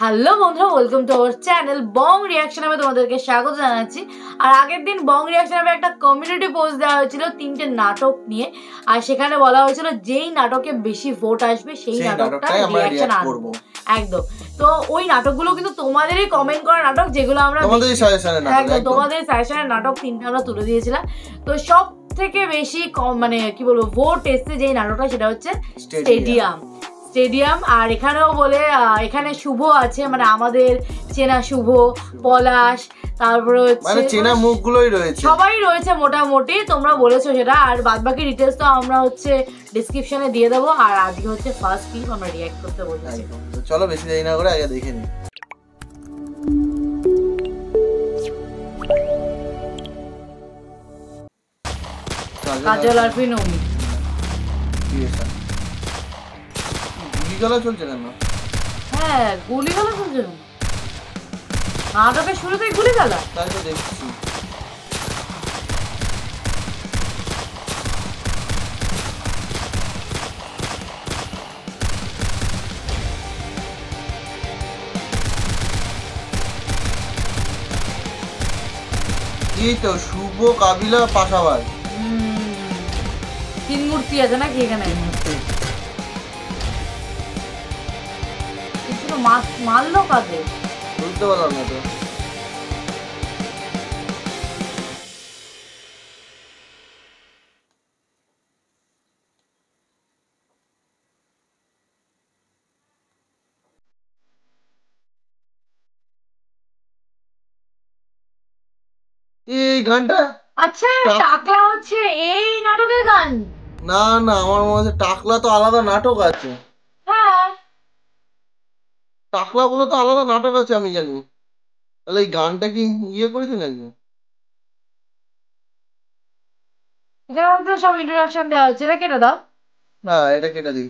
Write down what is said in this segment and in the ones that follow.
Hello বন্ধুরা, welcome to our channel Bong reaction. আমি তোমাদেরকে স্বাগত জানাচ্ছি। আর আগের দিন বং রিয়াকশন একটা কমিউনিটি পোস্ট দেওয়া হয়েছিল 3টে নাটক নিয়ে, আর সেখানে বলা হয়েছিল যেই নাটকে বেশি ভোট আসবে সেই নাটকটা রিয়াকশন করব। একদম। তো ওই নাটকগুলো কিন্তু তোমাদেরই কমেন্ট করা নাটক, যেগুলো আমরা তোমাদেরই সাজেশনের নাটক 3টে আমরা তুলে দিয়েছিলাম। তো সব থেকে বেশি মানে কি বলবো ভোট এসছে যেই নাটকটা, সেটা হচ্ছে স্টেডিয়াম। আর এখানেও বলে এখানে শুভ আছে, মানে আমাদের চেনা শুভ, পলাশ, তারপরে মানে চেনা মুখগুলোই রয়েছে, সবাই রয়েছে মোটামুটি। তোমরা বলেছো সেটা, আর বাদবাকি ডিটেলস তো আমরা হচ্ছে ডেসক্রিপশনে দিয়ে দেবো। আর আজকে হচ্ছে ফার্স্ট ক্লিপ আমরা রিঅ্যাক্ট করতে বলেছি। তো চলো বেশি দেরি না করে আগে দেখে নিই। কাজল আর ফিনোমি গুলিগালা চলছে কেন? হ্যাঁ, গুলিগালা চলছে কেন? নাটকের শুরুতেই গুলিগালা? তাই তো দেখছি। এই তো শুভ, কাবিলা, পাশাবাজ, তিন মূর্তি আছে নাকি এখানে? মারলো কাদের বুঝতে পারলাম না তো। এই গানটা আচ্ছা, টাকলা হচ্ছে এই নাটকের গান? না না, আমার মনে হচ্ছে টাকলা তো আলাদা নাটক আছে। হ্যাঁ, টাকলা বলে তো আলাদা নাটক আছে, আমি জানি। তাহলে এই গানটা কি ইয়ে করেছে নাকি? এখানে তো সব ইন্ট্রোডাকশন দেওয়া হচ্ছে, এটা কেটে দাও। না, এটা কেটে দিই।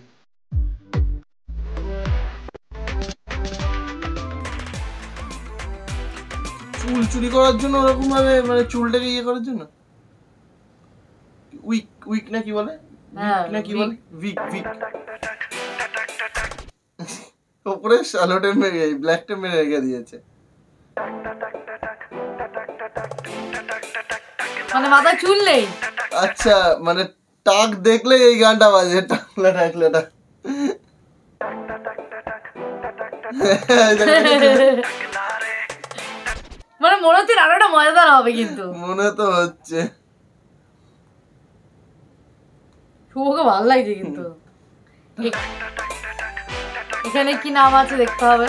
চুল চুরি করার জন্য ওরকম ভাবে, মানে চুলটাকে ইয়ে করার জন্য উইক উইক না কি বলে, না কি বলে, উইক উইক। উপরে শ্যালোটে মেরে ব্ল্যাকটা মেরে রেখে দিয়েছে, মানে মাথায় চুল নেই। আচ্ছা, মানে টাক দেখলে এই গানটা বাজে, টাকলা টাকলাটা। মানে মনে হচ্ছে রান্নাটা মজাদার হবে, কিন্তু মনে তো হচ্ছে। শুভকে ভালো লাগছে কিন্তু। এখানে কি নাম আছে দেখতে হবে।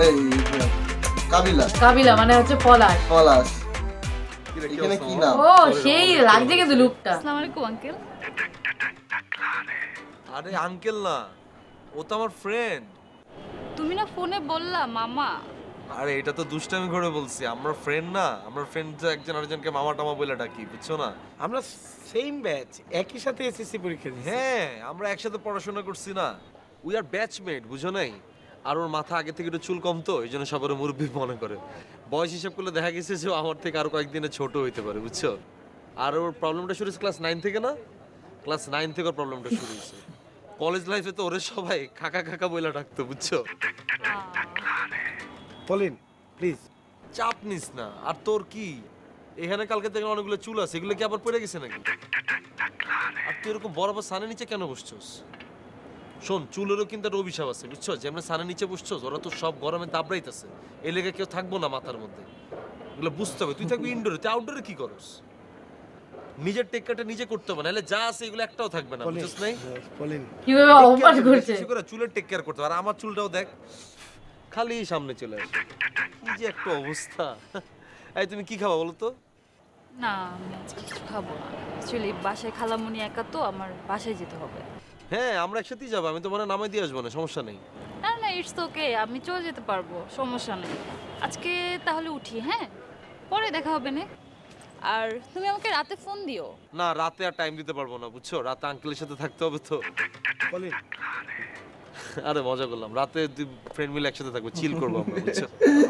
এই কাবিলা, কাবিলা মানে হচ্ছে পলাশ। পলাশ। এখানে কি নাম? ও, সেই লাগছে কিন্তু লুকটা। আসসালামু আলাইকুম আঙ্কেল। আরে আঙ্কেল না, ও তো আমার ফ্রেন্ড। তুমি না ফোনে বললা মামা। আরে এটা তো দুষ্টামি করে বলছি, আমরা ফ্রেন্ড না, আমরা ফ্রেন্ড তো একজন আরেকজনকে মামা টামা বলে ডাকি, বুঝছো না? আমরা সেম ব্যাচ, একই সাথে এসএসসি পরীক্ষা দিয়েছি। হ্যাঁ, আমরা একসাথে পড়াশোনা করছি না, উই আর ব্যাচমেট, বুঝো নাই? আর ওর মাথা আগে থেকে একটু চুল কম, তো এই জন্য সবার মুরব্বী মনে করে। বয়স হিসাব করলে দেখা গেছে যে আমার থেকে আরো কয়েকদিনে ছোট হইতে পারে, বুঝছো? আর ওর প্রবলেমটা শুরু হয়েছে ক্লাস 9 থেকে, না ক্লাস 9 থেকে ওর প্রবলেমটা শুরু হয়েছে। কলেজ লাইফে তো ওরে সবাই কাকা কাকা বইলা ডাকতো, বুঝছো? পলিন প্লিজ চাপ নিস না। আর তোর কি এখানে কালকে থেকে অনেকগুলো চুল আছে, এগুলো কি আবার পড়ে গেছে নাকি? আর তুই এরকম বরাবর সানের নিচে কেন বসছস? শোন, চুলেরও কিন্তু একটা অভিশাপ আছে, বুঝছো? যেমন সানের নিচে বসছস, ওরা তো সব গরমে দাবড়াইতেছে, এই লেগে কেউ থাকবো না মাথার মধ্যে, এগুলো বুঝতে হবে। তুই থাকবি ইনডোরে, তুই আউটডোরে কি করস? নিজের টেক্কারটা নিজে করতে হবে, নাহলে যা আছে এগুলো একটাও থাকবে না, বুঝছস? নাই পলিন কিভাবে অপমান করছে। কিছু করে চুলের টেক কেয়ার করতে হবে। আর আমার চুলটাও দেখ, খালি সামনে চলে আসে, কি যে একটা অবস্থা। এই তুমি কি খাবা বলো তো? না, আমি আজকে কিছু খাবো না। অ্যাকচুয়ালি বাসায় খালামুনি একা, তো আমার বাসায় যেতে হবে। হ্যাঁ, আমরা একসাথেই যাবো, আমি তোমার নামাই দিয়ে আসবো না, সমস্যা নেই। না না, ইটস ওকে, আমি চলে যেতে পারবো, সমস্যা নেই। আজকে তাহলে উঠি, হ্যাঁ, পরে দেখা হবে না। আর তুমি আমাকে রাতে ফোন দিও। না, রাতে আর টাইম দিতে পারবো না, বুঝছো? রাতে আঙ্কেলের সাথে থাকতে হবে তো। পলিন আরে মজা করলাম, রাতে দুই ফ্রেন্ড মিলে একসাথে থাকবো, চিল করবো আমরা, বুঝছো?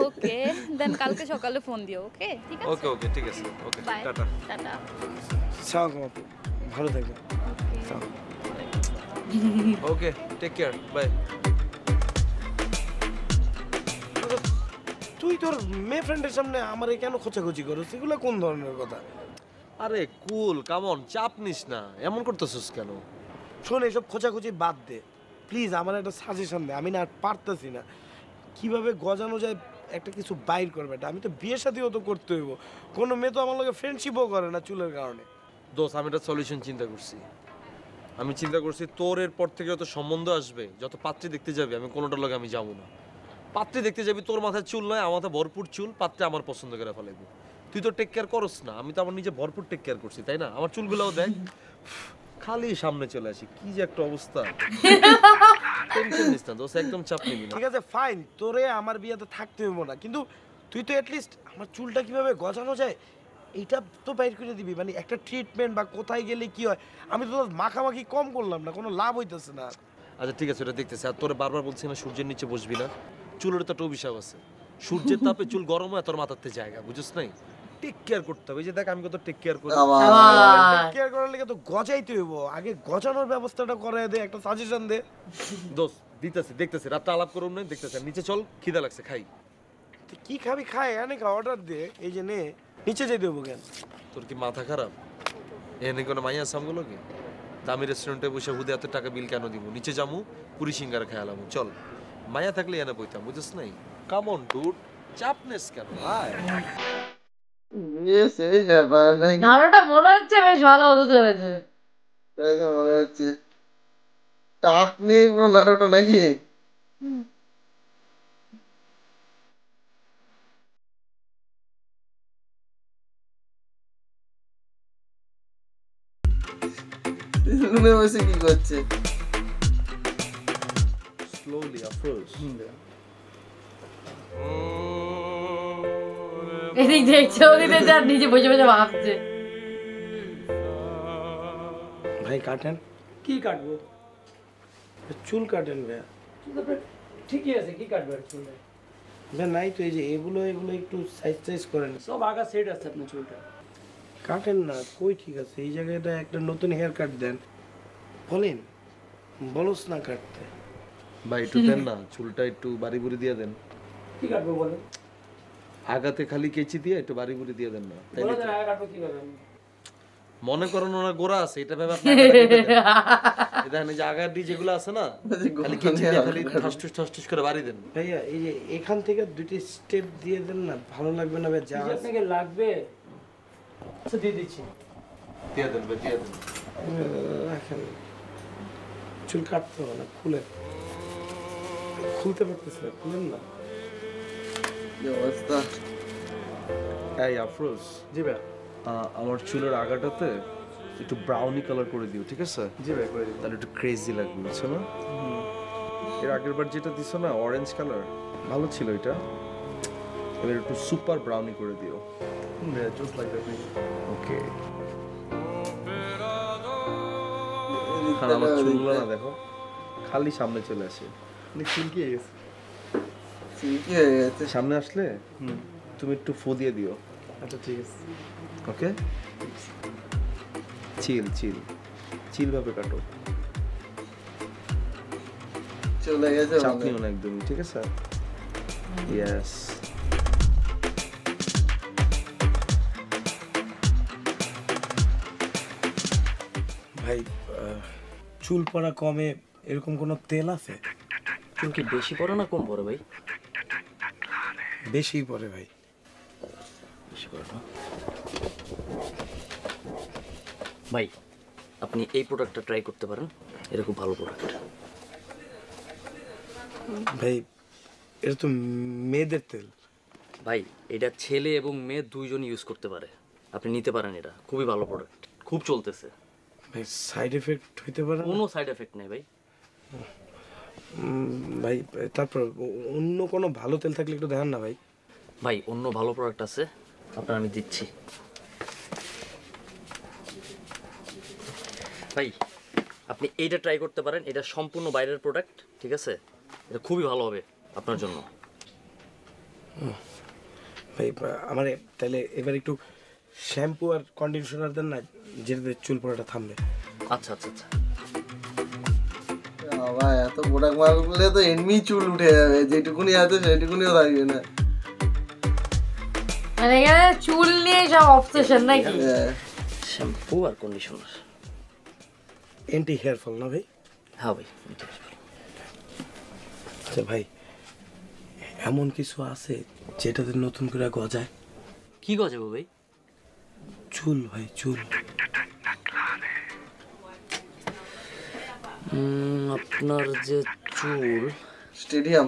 ওকে দেন কালকে সকালে ফোন দিও। ওকে ঠিক আছে। ওকে ওকে ঠিক আছে, ওকে বাই টাটা। টাটা। সালাম আপু, ভালো থাকবেন। সালাম। Okay take care, bye. তুই তোর মেয়ে ফ্রেন্ডের সামনে আমারে কেন খোঁচাখুচি করো, সেগুলো কোন ধরনের কথা? আরে কুল, কাম অন, চাপ নিস না, এমন করতেছিস কেন? শোন, এসব খোঁচাখুচি বাদ দে প্লিজ, আমার একটা সাজেশন দে, আমি না আর পারতেছি না কিভাবে গজানো যায় একটা কিছু বাইর করবে। আমি তো বিয়ের সাথেও তো করতে হইব, কোনো মেয়ে তো আমার লগে ফ্রেন্ডশিপও করে না চুলের কারণে। দোস্ত আমি একটা সলিউশন চিন্তা করছি। আমি চিন্তা করছি তোর এরপর থেকে যত সম্বন্ধ আসবে, যত পাত্রী দেখতে যাবি, আমি কোনোটার লগে আমি যাবো না। পাত্রী দেখতে যাবি, তোর মাথায় চুল নয়, আমার মাথায় ভরপুর চুল, পাত্রে আমার পছন্দ করে ফেলাইবি। তুই তো টেক কেয়ার করস না, আমি তো আমার নিজে ভরপুর টেক কেয়ার করছি, তাই না? আমার চুলগুলোও দেখ, খালি সামনে চলে আসি, কি যে একটা অবস্থা। টেনশন নিস না দোস্ত, একদম চাপ নিবি না। ঠিক আছে ফাইন, তোরে আমার বিয়েতে থাকতে হইব না, কিন্তু তুই তো অ্যাটলিস্ট আমার চুলটা কিভাবে গজানো যায় এইটা তো বাইর করে দিবি, মানে একটা ট্রিটমেন্ট বা কোথায় গেলে কি হয়। আমি তো মাখামাখি কম করলাম না, কোনো লাভ হইতেছে না। আচ্ছা ঠিক আছে, ওটা দেখতেছি। আর তোরে বারবার বলছি না সূর্যের নিচে বসবি না, চুলের তো একটা অভিশাপ আছে, সূর্যের তাপে চুল গরম হয়, তোর মাথাতে জায়গা, বুঝছিস নাই? টেক কেয়ার করতে হবে। এই যে দেখ আমি কত টেক কেয়ার করি। কেয়ার করার লেগে তো গজাইতে হইব, আগে গজানোর ব্যবস্থাটা করে দে, একটা সাজেশন দে। দোস্ত দিতেছি, দেখতেছি, রাতটা আলাপ করুন না, দেখতেছি। নিচে চল, খিদা লাগছে, খাই। তুই কি খাবি খাই, এনে অর্ডার দে, এই যে নে, নিচে যেতে হইব কেন? তোর কি মাথা খারাপ? এনে কোনো মাইয়া সামগুলো কি? দামি রেস্টুরেন্টে বসে হুদে এত টাকা বিল কেন দিব? নিচে যামু, পুরি সিঙ্গারা খেয়ালাম, চল। মাইয়া থাকলে এনে বইতাম, বুঝছিস নাই? কাম অন ডুড, চাপনেস কেন ভাই? ইয়েস, এই ব্যাপার নাকি? নাড়ুটা মনে হচ্ছে বেশ ভালো হতে চলেছে। তাই তো মনে হচ্ছে। টাক নেই কোনো নাটকটা নাকি? শুনে বসে কি করছে? স্লোলি আফরোজ। এদিক দেখছে, ওদিক দেখছে, আর নিচে বসে বসে ভাবছে। ভাই কাটেন। কি কাটবো? চুল কাটেন ভাইয়া। চুল তো ঠিকই আছে, কি কাটবো আর চুলটা? ভাই নাই তো, এই যে এগুলো একটু সাইজ করেন। সব আগা সেট আছে আপনার চুলটা। কাটেন না, কই ঠিক আছে, এই জায়গাটা একটা নতুন হেয়ার কাট দেন। বলেন, বলস না কাটতে। ভাই একটু দেন না, চুলটা একটু বাড়ি বুড়ি দিয়ে দেন। কি কাটবো বলেন? আগাতে খালি কেচি দিয়ে একটু বাড়ি বুড়ি দিয়ে দেন না, তাইলে বলে দেন আগা কাটবো কিভাবে আমি? মনে করেন ওনার গোড়া আছে, এটা ভেবে আপনি আগাটা কেটে দেন। এই দেখেন এই যে আগার ডি যেগুলো আছে না, খালি কেচি দিয়ে খালি ঠাসঠুস করে বাড়ি দেন। ভাইয়া এই যে এখান থেকে দুটি স্টেপ দিয়ে দেন না, ভালো লাগবে না ভাই? যা কি যে আপনাকে লাগবে আচ্ছা দিয়ে দিচ্ছি। দিয়ে দেন ভাই, দিয়ে দেন। রাখেন, চুল কাটতে হবে না, খুলেন। খুলতে পারতেছি না, খুলেন না। কি অবস্থা? এই আফরোজ, জি ভাই। আমার চুলের আগাটাতে একটু ব্রাউনি কালার করে দিও, ঠিক আছে? জি ভাই, করে দিন। তাহলে একটু ক্রেজি লাগবে, বুঝছো না? এর আগের বার যেটা দিছো না অরেঞ্জ কালার, ভালো ছিল এটা। এবার একটু সুপার ব্রাউনি করে দিও। Just like that. ওকে। আর আমার চুলগুলো না দেখো, খালি সামনে চলে আসে। সিল্কি হয়ে গেছে। সিল্কি হয়ে গেছে। সামনে আসলে তুমি একটু ফু দিয়ে দিও, আচ্ছা ঠিক আছে। ওকে? চিল চিল চিল ভাবে কাটো, চলে গেছে চাপ মনে নিও হয়। না একদমই, ঠিক আছে? ইয়েস। ভাই চুল পড়া কমে এরকম কোনো তেল আছে? চুল কি বেশি পড়ে না কম পড়ে ভাই? বেশি পড়ে ভাই। বেশি পড়ে না ভাই, আপনি এই প্রোডাক্টটা ট্রাই করতে পারেন, এটা খুব ভালো প্রোডাক্ট। ভাই এটা তো মেয়েদের তেল। ভাই এটা ছেলে এবং মেয়ে দুইজন ইউজ করতে পারে, আপনি নিতে পারেন, এটা খুবই ভালো প্রোডাক্ট, খুব চলতেছে। ভাই সাইড এফেক্ট হইতে পারে না? কোনো সাইড এফেক্ট নেই ভাই। ভাই তারপর অন্য কোনো ভালো তেল থাকলে একটু দেখান না ভাই। ভাই অন্য ভালো প্রোডাক্ট আছে, আপনার আমি দিচ্ছি। ভাই আপনি এইটা ট্রাই করতে পারেন, এটা সম্পূর্ণ বাইরের প্রোডাক্ট, ঠিক আছে? এটা খুবই ভালো হবে আপনার জন্য। ভাই আমার তাহলে এবার একটু শ্যাম্পু আর কন্ডিশনার দেন না, যেটাতে চুল পড়াটা থামবে। আচ্ছা আচ্ছা আচ্ছা। বাবা এত প্রোডাক্ট মারলে তো এমনি চুল উঠে যাবে, যেটুকুনি আছে সেটুকুনিও থাকবে না। মানে এখানে চুল নিয়ে সব অবসেশন নাকি? শ্যাম্পু আর কন্ডিশনার। অ্যান্টি হেয়ার ফল না ভাই? হ্যাঁ ভাই। আচ্ছা ভাই, এমন কিছু আছে যেটাতে নতুন করে গজায়? কি গজাবো ভাই? চুল ভাই, চুল। আপনার যে চুল। স্টেডিয়াম,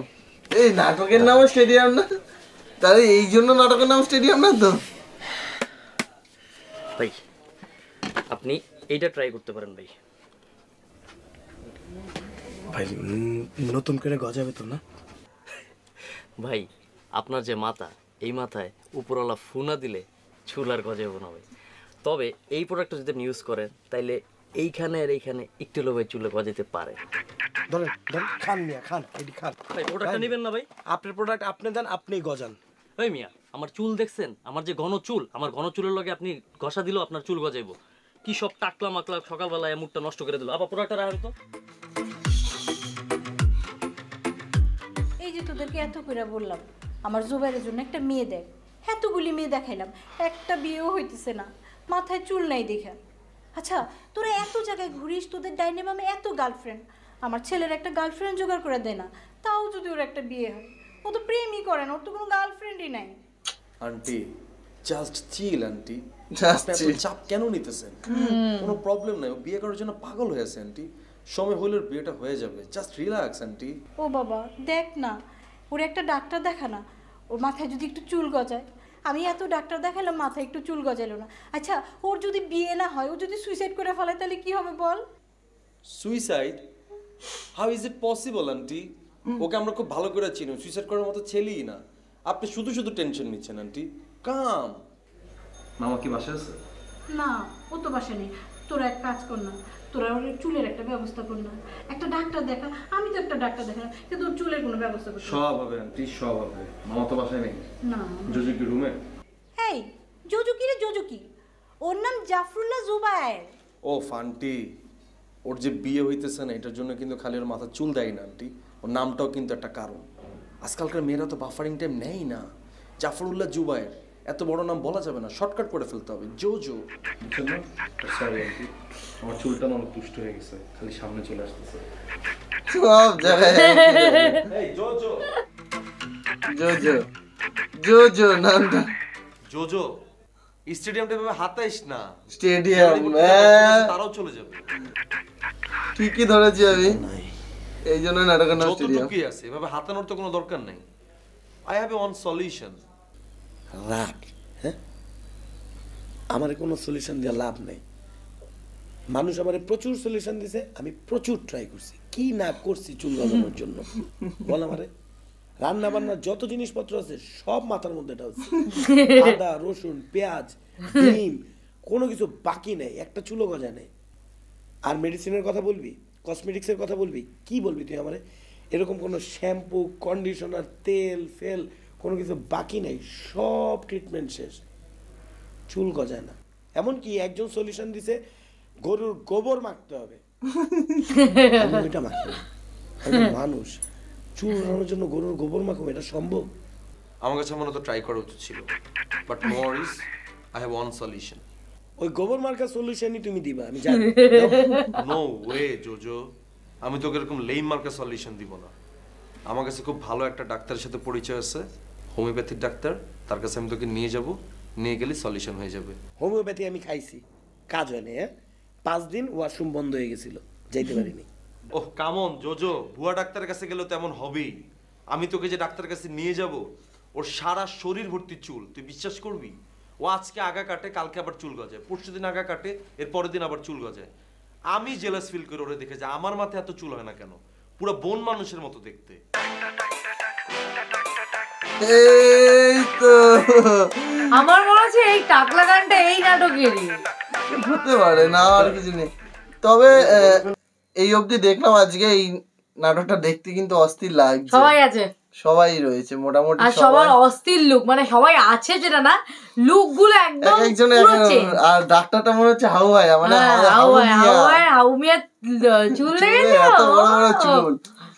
এই নাটকের নাম স্টেডিয়াম না? তাহলে এই জন্য নাটকের নাম স্টেডিয়াম না তো? ভাই আপনি এইটা ট্রাই করতে পারেন ভাই। ভাই নতুন করে গজাবে তো না? ভাই আপনার যে মাথা, এই মাথায় উপরওয়ালা ফুনা দিলে চুল আর গজাবো না ভাই। তবে এই প্রোডাক্টটা যদি আপনি ইউজ করেন তাইলে এইখানে আর এইখানে একটু লোভে চুলে গজাতে পারে। ধরেন ধরেন, খান মিয়া খান, এটি খান। ভাই প্রোডাক্টটা নেবেন না ভাই? আপনার প্রোডাক্ট আপনি দেন, আপনি গজান। ভাই মিয়া, আমার চুল দেখছেন? আমার যে ঘন চুল, আমার ঘন চুলের লগে আপনি ঘষা দিলেও আপনার চুল গজাইবো। কি সব টাকলা মাকলা সকালবেলায় মুখটা নষ্ট করে দিল। আবার প্রোডাক্টটা রাখেন তো। এই যে তোদেরকে এত করে বললাম আমার জুবাইরের জন্য একটা মেয়ে দেখ, এতগুলি মেয়ে দেখাইলাম, একটা বিয়েও হইতেছে না, মাথায় চুল নাই দেখা। আচ্ছা তোরা এত জায়গায় ঘুরিস, তোদের ডাইনেমামে এত গার্লফ্রেন্ড, আমার ছেলের একটা গার্লফ্রেন্ড জোগাড় করে দেয় না, তাও যদি ওর একটা বিয়ে হয়। ও তো প্রেমই করে না, ওর তো কোনো গার্লফ্রেন্ডই নাই। Aunty just chill aunty, Just আপনি এত chill. চাপ কেন নিতেছেন? কোনো প্রবলেম নাই, ও বিয়ে করার জন্য পাগল হয়ে আছে আন্টি। সময় হলে ওর বিয়েটা হয়ে যাবে, জাস্ট রিল্যাক্স আন্টি। ও বাবা দেখ না, ওর একটা ডাক্তার দেখা না, ওর মাথায় যদি একটু চুল গজায়। আমি এত ডাক্তার দেখালাম, মাথায় একটু চুল গজালো না। আচ্ছা ওর যদি বিয়ে না হয়, ও যদি সুইসাইড করে ফেলায়, তাহলে কি হবে বল? Suicide? How is it possible aunty? Okay আমরা খুব ভালো করে চিনি, সুইসাইড করার মতো ছেলেই না। আপনি শুধু শুধু টেনশন নিচ্ছেন আন্টি। কাম। মামা কি বাসায় আছে? না, ও তো বাসা নেই। তোরা এক কাজ কর না, তোরা ওর চুলের একটা ব্যবস্থা কর না, একটা ডাক্তার দেখা। আমি তো একটা ডাক্তার দেখালাম, কিন্তু ওর চুলের কোনো ব্যবস্থা করতে সব হবে আন্টি, সব হবে। মামা তো বাসায় নেই। না। জুজু কি রুমে? এই জোজুকি রে জোজুকি, ওর নাম জাফরুল্লাহ জুবায়ের। ও ফান্টি, ওর যে বিয়ে হইতেছে না এটার জন্য কিন্তু খালি ওর মাথা চুল দেয় না আন্টি, ওর নামটাও কিন্তু একটা কারণ। আজকালকার মেয়েরা তো বাফারিং টাইম নেই না। জাফরুল্লাহ জুবায়ের এত বড় নাম বলা যাবে না, শর্টকাট করে ফেলতে হবে, জোজো। বুঝছেন না? সরি আন্টি, আমার চুলটা না অনেক দুষ্ট হয়ে গেছে, খালি সামনে চলে আসতেছে। সব জায়গায় এই জোজো, জোজো জোজো নামটা। জোজো স্টেডিয়ামটা এভাবে হাতাইস না, স্টেডিয়াম, তারাও চলে যাবে। ঠিকই ধরেছি আমি, এই জন্য নাটকের নাম যত স্টেডিয়াম। টুকি আছে এভাবে হাতানোর তো কোনো দরকার নেই। I have a one solution. রাগ, হ্যাঁ? আমার কোনো সলিউশন দেওয়া লাভ নেই। মানুষ আমার প্রচুর সলিউশন দিছে, আমি প্রচুর ট্রাই করছি, কি না করছি চুল গজানোর জন্য বল আমারে। রান্না বান্নার যত জিনিসপত্র আছে সব মাথার মধ্যে এটা হচ্ছে। আদা রসুন পেঁয়াজ ডিম কোনো কিছু বাকি নেই, একটা চুলো গজা নেই। আর মেডিসিনের কথা বলবি, কসমেটিক্সের কথা বলবি, কি বলবি তুই আমারে? এরকম কোনো শ্যাম্পু কন্ডিশনার তেল ফেল কোনো কিছু বাকি নেই, সব ট্রিটমেন্ট শেষ, চুল গজায় না। এমনকি একজন সলিউশন দিছে গরুর গোবর মাখতে হবে, আমি ওইটা মাখি না। আমি মানুষ, চুল উড়ানোর জন্য গরুর গোবর মাখবো, এটা সম্ভব? আমার কাছে মনে তো ট্রাই করা উচিত ছিল, but no worries, I have one solution. ওই গোবর মার্কা সলিউশনই তুমি দিবা, আমি জানি। নো ওয়ে জোজো, আমি তোকে এরকম লেম মার্কা সলিউশন দিব না। আমার কাছে খুব ভালো একটা ডাক্তারের সাথে পরিচয় আছে, হোমিওপ্যাথিক ডাক্তার, তার কাছে আমি তোকে নিয়ে যাব, নিয়ে গেলে সলিউশন হয়ে যাবে। হোমিওপ্যাথি আমি খাইছি, কাজ হয়নি। 5 দিন ওয়াশরুম বন্ধ হয়ে গেছিল, যাইতে পারিনি। ওহ কামন জোজো, ভুয়া ডাক্তারের কাছে গেলেও তেমন হবেই। আমি তোকে যে ডাক্তারের কাছে নিয়ে যাব, ওর সারা শরীর ভর্তি চুল, তুই বিশ্বাস করবি? ও আজকে আগা কাটে, কালকে আবার চুল গজায়, পরশুদিন আগা কাটে, এর পরের দিন আবার চুল গজায়। আমি জেলাস ফিল করে ওরে দেখে যে আমার মাথায় এত চুল হয় না কেন, পুরো বন মানুষের মতো দেখতে। এই তো আমার মনে হচ্ছে এই টাকলা গানটা এই নাটকেরই। হতে পারে না, আর কিছু নেই। তবে এই অবধি দেখলাম আজকে এই নাটকটা দেখতে কিন্তু অস্থির লাগছে। সবাই আছে, সবাই রয়েছে মোটামুটি আর সবার অস্থির লুক, মানে সবাই আছে যেটা না, লুক গুলো একদম একজন পুরো change। আর ডাক্তারটা মনে হচ্ছে হাউয়াই, মানে হাউমিয়া চুল লেগেছে, এত বড় বড় চুল,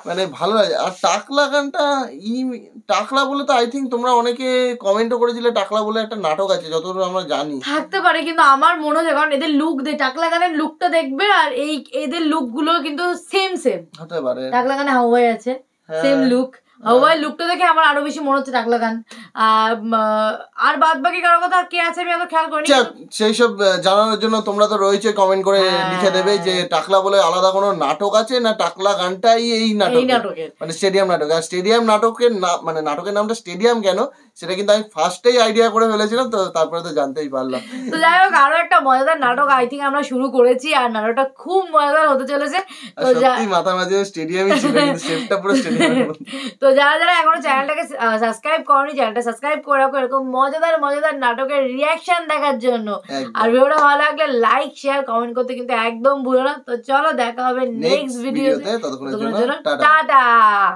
মানে ভালো লাগে। আর টাকলা গানটা টাকলা বলে তো আই থিঙ্ক তোমরা অনেকে কমেন্টও করেছিলে টাকলা বলে একটা নাটক আছে, যতদূর আমরা জানি থাকতে পারে, কিন্তু আমার মনে হয় কারণ এদের লুক টাকলা গানের লুকটা দেখবে আর এই এদের লুক গুলো কিন্তু সেম হতে পারে। টাকলা গানে হাওয়াই আছে, সেম লুক, হাওয়াই লুকটা দেখে আমার আরো বেশি মনে হচ্ছে টাকলা গান। আর বাদ বাকি কারো কথা কে আছে আমি অত খেয়াল করিনি। সেই সব জানানোর জন্য তোমরা তো রয়েছে, কমেন্ট করে লিখে দেবে যে টাকলা বলে আলাদা কোনো নাটক আছে না টাকলা গানটাই এই নাটকের, মানে স্টেডিয়াম নাটক। আর স্টেডিয়াম নাটকের মানে নাটকের নামটা স্টেডিয়াম কেন সেটা কিন্তু আমি ফার্স্টেই আইডিয়া করে ফেলেছিলাম, তো তারপরে তো জানতেই পারলাম। তো যাই হোক, আরো একটা মজাদার নাটক আই থিঙ্ক আমরা শুরু করেছি, আর নাটকটা খুব মজাদার হতে চলেছে। তো সত্যি মাথা মাঝে স্টেডিয়ামই ছিল, কিন্তু সেটটা পুরো স্টেডিয়াম। তো যারা যারা এখনো চ্যানেলটাকে সাবস্ক্রাইব করনি, চ্যানেলটা সাবস্ক্রাইব করে রাখো এরকম মজাদার মজাদার নাটকের রিয়াকশন দেখার জন্য। আর ভিডিওটা ভালো লাগলে লাইক শেয়ার কমেন্ট করতে কিন্তু একদম ভুলো না। তো চলো দেখা হবে নেক্সট ভিডিওতে, ততক্ষণের জন্য টাটা।